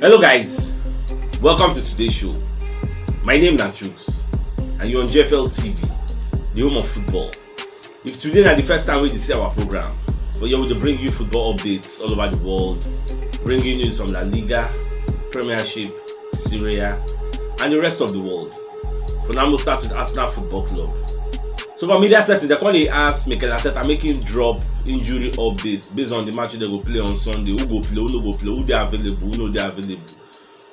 Hello guys, welcome to today's show. My name is Nachooks and you're on JFL TV, the home of football. If today is the first time we see our program, for here we will bring you football updates all over the world, bringing news from La Liga, Premiership, Syria and the rest of the world. For now we'll start with Arsenal Football Club. So for media settings, they currently ask Mikel Arteta making drop injury updates based on the match they go play on Sunday. Who go play, who no go play, who they available, who no they available.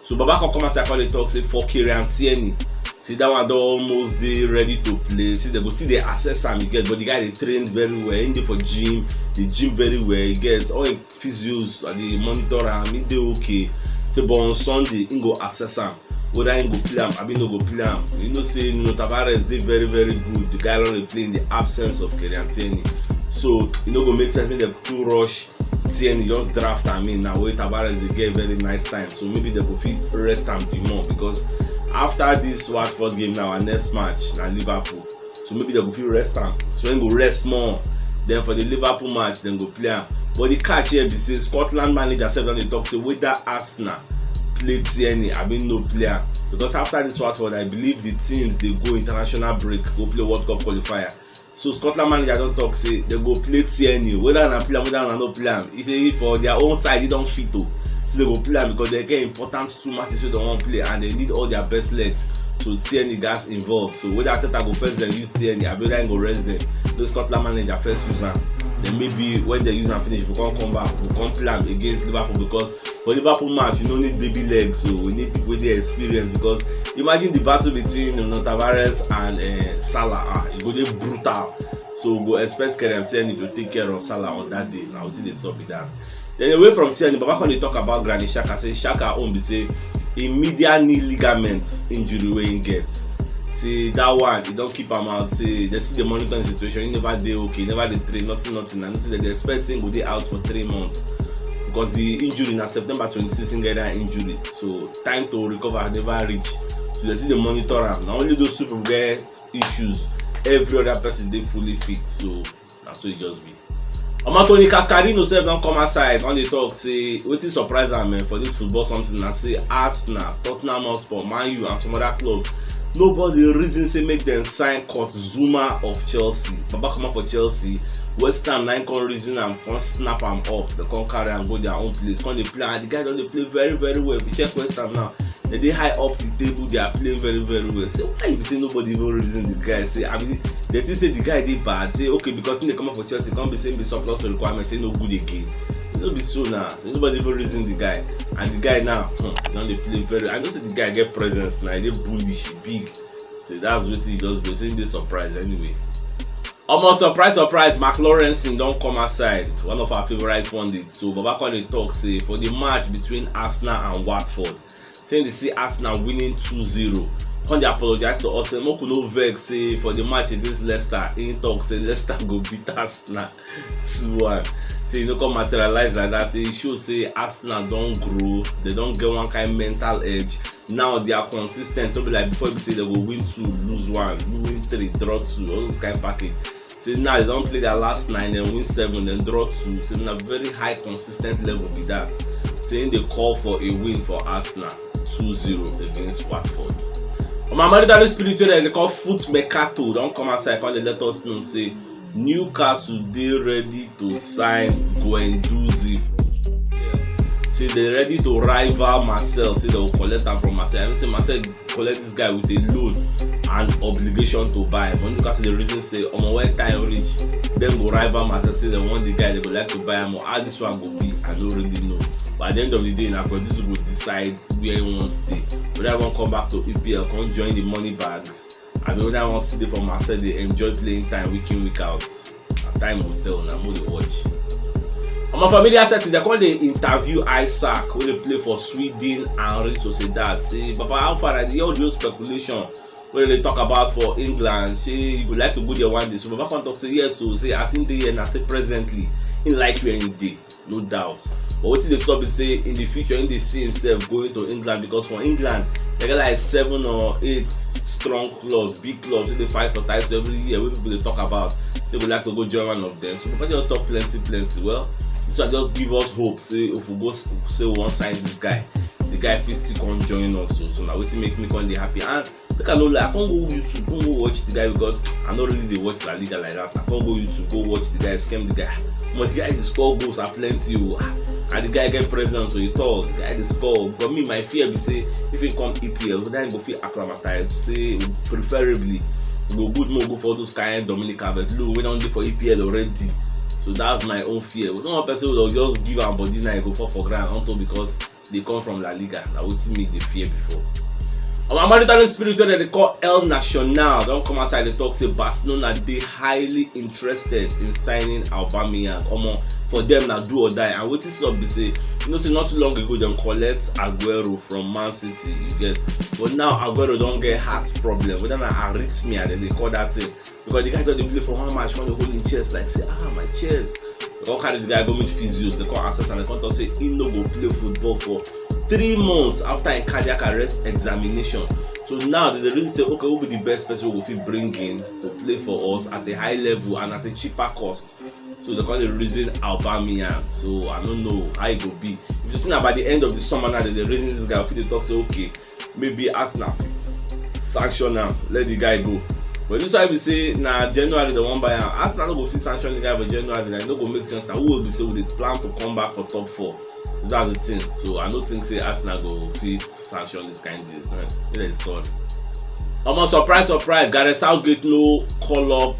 So Baba can come and say they talk say for Kieran Tierney. See that one don't almost they ready to play. See they go see the assess and he get, but the guy they trained very well. In there for gym, the gym very well. He gets all the physios and the monitor and he they okay. So but on Sunday he go assess him. Whether he go play him, I mean no go play him. You know say Tavares they very good. The guy only play in the absence of Kieran Tierney. So you know go make sense when they too rush Tierney just draft now wait Tavares they get very nice time. So maybe they go fit rest and be more because after this Watford game now our next match na Liverpool. So maybe they go fit rest am. So then go rest more. Then for the Liverpool match then go play am. But the catch here be say Scotland manager said on the talk say whether Arsenal play Tierney, I mean no player. Because after this Watford, I believe the teams they go international break, go play World Cup qualifier. So Scotland manager don't talk say they go play Tierney, whether I play whether I not play him. If they for their own side they don't fit to. So they go play him because they get important 2 matches so they won't play and they need all their best legs. So Tierney guys involved. So whether Arteta go first then use Tierney, I better go rest them. The Scotland manager first use him. Then maybe when they use and finish, we can't come back, we can't play him against Liverpool because for Liverpool match you don't need baby legs, so we need people with their experience because imagine the battle between Tavares and Salah, it go dey brutal. So we go expect Kieran Tierney to take care of Salah on that day. Now until they stop with that. Then away from Tierney, Baba when they talk about Granit Xhaka, say Xhaka own be say a medial knee ligament injury wey he gets. Say that one, he don't keep him out. Say they see the monitoring situation, he never dey okay, never dey train, nothing. And so they expect him go dey out for 3 months. Because the injury in September 26th get that injury, so time to recover never reach. So they see the monitor him. Now only those people get issues. Every other person they fully fit. So that's what it just be. Tony Cascarino self don't come outside on the talk say wetin surprise am for this football something and say Arsenal, Tottenham Hotspur, Man U and some other clubs. Nobody reason say make them sign Kurt Zuma of Chelsea. Baba come out for Chelsea. West Ham 9 con reason and con snap am up. They con carry and go their own place. Con they play and the guy don't they play very well. If you check West Ham now, they high up the table. They are playing very well. Say why you say nobody even reason the guy? Say I mean they think say the guy they bad. Say okay because when they come out for Chelsea, can't be saying be surplus to requirements. Say no good again. It don't be so now. Say nobody even reason the guy. And the guy now, don't they play very. I know say the guy get presence now. They bullish, big. So that's what he does. But saying they surprise anyway. Almost surprise, Mark Lawrenson don't come outside, one of our favorite pundits. So Baba when they talk say for the match between Arsenal and Watford, saying they see Arsenal winning 2-0. When they apologize to us, say Moku no vex say for the match against Leicester, he talk say Leicester go beat Arsenal 2-1. So you know come materialize like that. It shows say Arsenal don't grow, they don't get one kind of mental edge. Now they are consistent. To be like before you say they will win 2, lose 1, win 3, draw 2, all those kind of package. So now they don't play their last 9, then win 7, then draw 2. So in a very high consistent level with that. Saying they call for a win for Arsenal 2-0 against Watford. On my marital spirit they call Foot Mercato. Don't come outside when they let us know say Newcastle they ready to sign Guendouzi. Say they ready to rival Marcel. Say they will collect them from Marcel. I don't say Marcel collect this guy with a loan and obligation to buy. But Newcastle the reason say when time reach, then go rival Marcel. Say they want the guy, they go like to buy him. Or how this one go be, I don't really know. But at the end of the day, now this will decide where he wants to stay. Whether I want to come back to EPL, come join the money bags. I mean, whether I want to stay from Marcel, they enjoy playing time week in week out. Time will tell. Now more they watch. On my familiar setting, they call the interview Isaac when they play for Sweden and Real Sociedad. Say, Papa, how far are the audio speculation when they talk about for England? Say, you would like to go there one day. So, Papa can talk say yes. So, say as in the and I say presently, in like you in day, no doubt. But what they stop is say in the future, in they see himself going to England because for England, they got like 7 or 8 strong clubs, big clubs. So they fight for titles every year. What people they talk about, they would like to go join one of them. So, Papa just talk plenty. Well. So I just give us hope. Say if we go say we want sign this guy, the guy fit still come join us. So now wetin make me come dey happy. And make I no lie, I can't go YouTube, can't go watch the guy because I not really dey watch La Liga like that. I can't go YouTube, go watch the guy, scam the guy. But the guy dey score goals are plenty, and the guy get presence, so you talk, the guy dey score. But me, my fear be say if he come EPL, then he go feel acclimatized. Say preferably go good more go for those kind Dominica, but look, we don't dey for EPL already. So that's my own fear. We don't want person who will just give am body now go fall for ground until because they come from La Liga. That would make the fear before. Our Maritime spirit wey they call El Nacional don't come outside. They talk say Barcelona they highly interested in signing Aubameyang. For them now do or die. And what is up be say, say not too long ago them collect Aguero from Man City, you get. But now Aguero don't get heart problem. Whether na arrhythmia they call that thing. Because the guy thought they play for one match when they hold in chest like say my chest. They can't carry the guy go meet physios. They can't assess and they can't say he no go play football for 3 months after a cardiac arrest examination. So now they really say, okay, who be the best person we will bring in to play for us at a high level and at a cheaper cost. So they call the reason Aubameyang. So I don't know how it will be. If you see now by the end of the summer now, they're raising this guy. If they talk, say okay, maybe Arsenal fit sanction him, let the guy go. But this why we say now January the one buy him. Arsenal no go fit sanction the guy by January. Like no go make sense. Now who will be say we plan to come back for top 4? That's the thing. So I don't think say Arsenal go fit sanction this kind of deal. Sorry. Surprise, Gareth Southgate no call up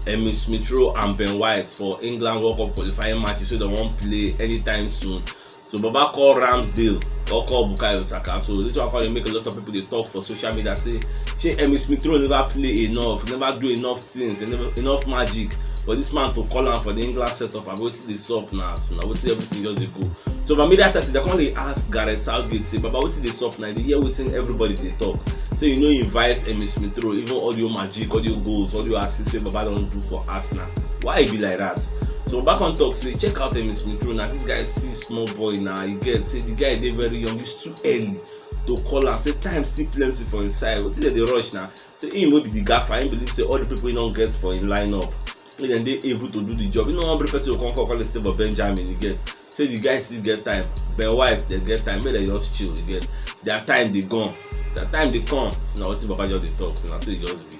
Emil Smith Rowe and Ben White for England World Cup qualifying matches, so they won't play anytime soon. So Baba call Ramsdale or call Bukayo Saka. So this one call make a lot of people they talk for social media say Emil Smith Rowe never play enough, never do enough things, enough magic. But this man to call him for the England setup, I'm waiting the sub now. So now waiting everything just they go. So for media sets, they can't really ask Gareth Southgate, say, Baba waiting the sub now. They hear waiting everybody they talk. So invite Emil Smith Rowe, even audio magic, audio goals, audio assists, say Baba don't do for Arsenal. Why it be like that? So back on talk, say check out Emil Smith Rowe now. This guy is still small boy now. You get say the guy they very young, it's too early to call him. Say time still plenty for inside. What is they rush now? Say him will be the gaffer. I believe say all the people he don't get for in lineup. Then they able to do the job. Every person will come call the stable Benjamin, you get. Say the guys still get time. Ben White they get time. Maybe they just chill, you get. Their time they gone. Their time they come. So now what's Papa just they talk. So now so it just be.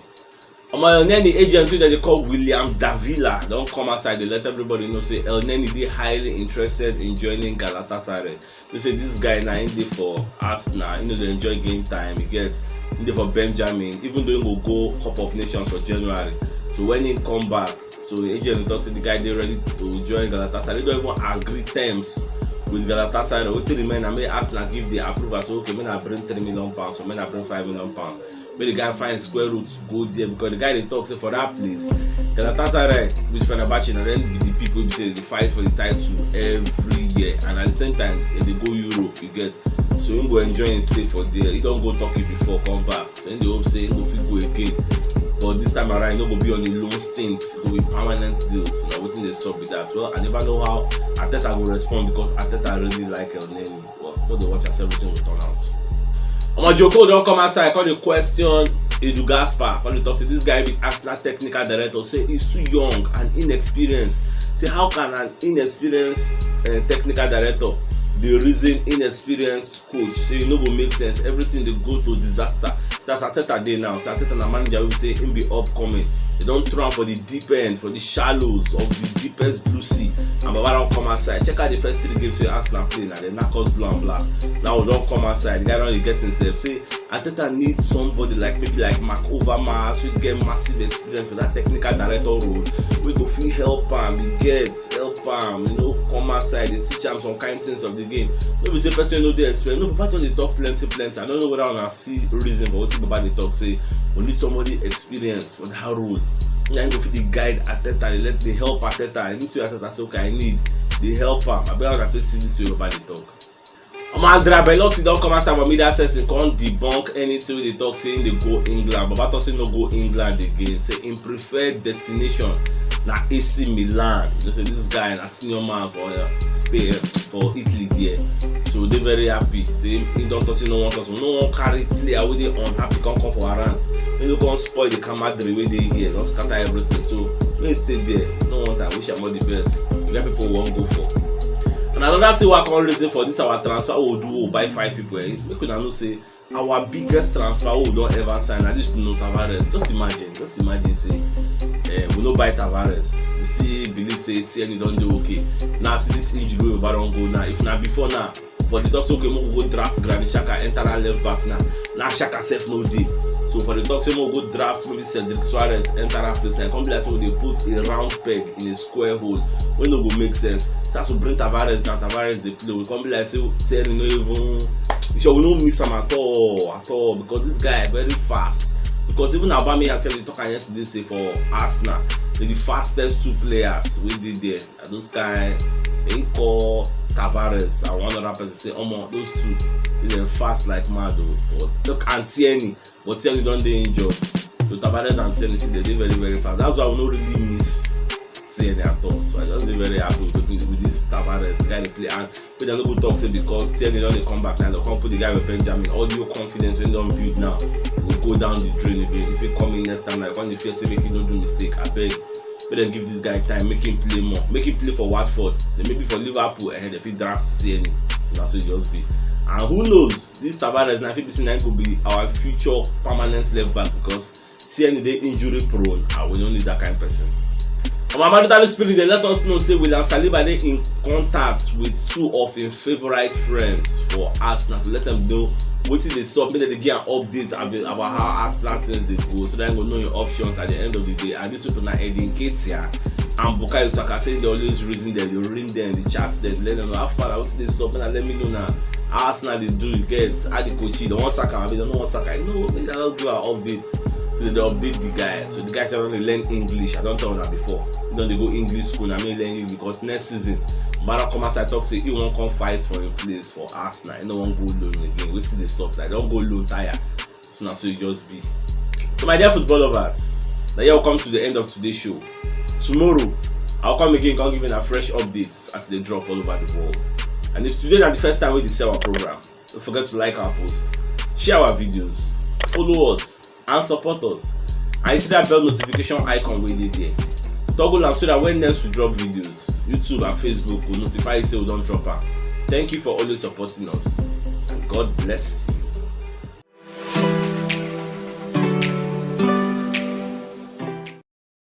Then the agent that they call William Davila don't come outside. They let everybody know say El Neni they highly interested in joining Galatasaray. They say this guy now in there for Arsenal. They enjoy game time. He gets in there for Benjamin. Even though he will go Cup of Nations for January. So when he come back, so the agent talks to the guy they ready to join Galatasaray. They don't even agree terms with Galatasaray. What remain? I may Arsenal give the approval. So okay, when I bring £3 million, or when I bring £5 million, but the guy find square roots go there because the guy they talk say for that place, Galatasaray with Fenerbahce and then the people say they fight for the title every year, and at the same time they go Europe. You get. So he go enjoy and stay for there. He don't go Turkey before come back. So in the hope say he go fit go again. But this time around, he no go be on a loan stint, go with permanent deals. So now waiting they sub with that. Well, I never know how Arteta will respond because Arteta really like El Neni. Well, go to watch as everything will turn out. Joko don't come outside. Call the question Edu Gaspar. Call the talk. Say this guy be Arsenal technical director. Say he's too young and inexperienced. Say how can an inexperienced technical director the reason inexperienced coach say no go make sense, everything they go to disaster. So as Arteta dey now, so Arteta na manager will say him be upcoming. They don't throw him for the deep end, for the shallows of the deepest blue sea. And Baba don't come outside. Check out the first 3 games where Arsenal play now. They knock us blue and black. Now we don't come outside. The guy don't really get himself. Say Arteta needs somebody like maybe like Mark Overmars who get massive experience for that technical director role. We go feel help him, he gets help him, come outside, they teach him some kind of things of the game. No be say person know the experience. No, Papa they talk plenty. I don't know whether I see reason for what Baba they talk. Say we need somebody experienced for that role. Then go fit the guide Arteta, they help Arteta. I need to Arteta say okay, I need the help him. I better not see this way Baba they talk. Andrea Belotti don't come outside for media setting, can't debunk anything they talk saying they go England. Baba talk say no go England again. Say in preferred destination na AC Milan. You say this guy na senior man for Spain, for Italy there. So they very happy. Say he don't talk say no one talk. No one carry player wey dey unhappy come for around. When you come spoil the camaraderie wey dey here, don't scatter everything. So when you stay there, no one time wish him all the best. You get people who won't go for. And another thing we can reason for this our transfer we do buy 5 people. Make una know say our biggest transfer we don't ever sign at least no Tavares. Just imagine say we no buy Tavares. We still believe say Tierney don't do okay. Now see this injury we don't go now. If not before now, for the talks okay, we go draft Granit Xhaka, enter that left back now. Now Xhaka self no day. So for the talks we go draft maybe Cedric Suarez, enter after this and come like so they put a round peg in a square hole. When no go make sense. So to bring Tavares now, Tavares they play. We come be like say Tierney no even. Sure, we don't miss him at all because this guy very fast. Because even Aubameyang tell you talking yesterday say for Arsenal, they're the fastest 2 players we did there. And those guys, they call Tavares and 100% say, those 2, they're fast like mad. But look, and Tierney, but Tierney don't they injured. So Tavares and Tierney see they're very very fast. That's why we don't really miss Tierney at all. So I just be very happy with this Tavares, the guy they play. And we don't go talk say because Tierney don't come back now, they come put the guy with Benjamin. All your confidence when they don't build now, will go down the drain again. If he come in next time, like when the first say make him don't do mistake, I beg. But then give this guy time, make him play more, make him play for Watford, then maybe for Liverpool, and if he draft Tierney. So that's what it just be. And who knows, this Tavares now, I think this could be our future permanent left back because Tierney they injury prone, and we don't need that kind of person. On my marital spirit, they let us know say William Saliba they in contact with 2 of his favorite friends for Arsenal to let them know what they submit, they get an update about how Arsenal things they go, so they will know your options at the end of the day. And these people now Edin Ketia and Bukayo Saka say they always reason them, they ring them, they chat them, let them know how far what they submit and let me know now. Arsenal they do you get at the coach, they want Saka, they don't want Saka, you know, they don't do an update. So they update the guy. So the guy said only learn English. I don't tell that before. You know they go English school. I mean learn English because next season, Mara come outside talk say he won't come fight for a place for Arsenal. He don't want go loan again. Wait till they stop that. Don't go loan tire. So now so it just be. So my dear football lovers, now you will come to the end of today's show. Tomorrow, I'll come again and give you a fresh updates as they drop all over the world. And if today is the first time we see our program, don't forget to like our post, share our videos, follow us, and support us. And you see that bell notification icon way there. Toggle am so that when next we drop videos, YouTube and Facebook will notify you say we don't drop am. Thank you for always supporting us, and God bless you.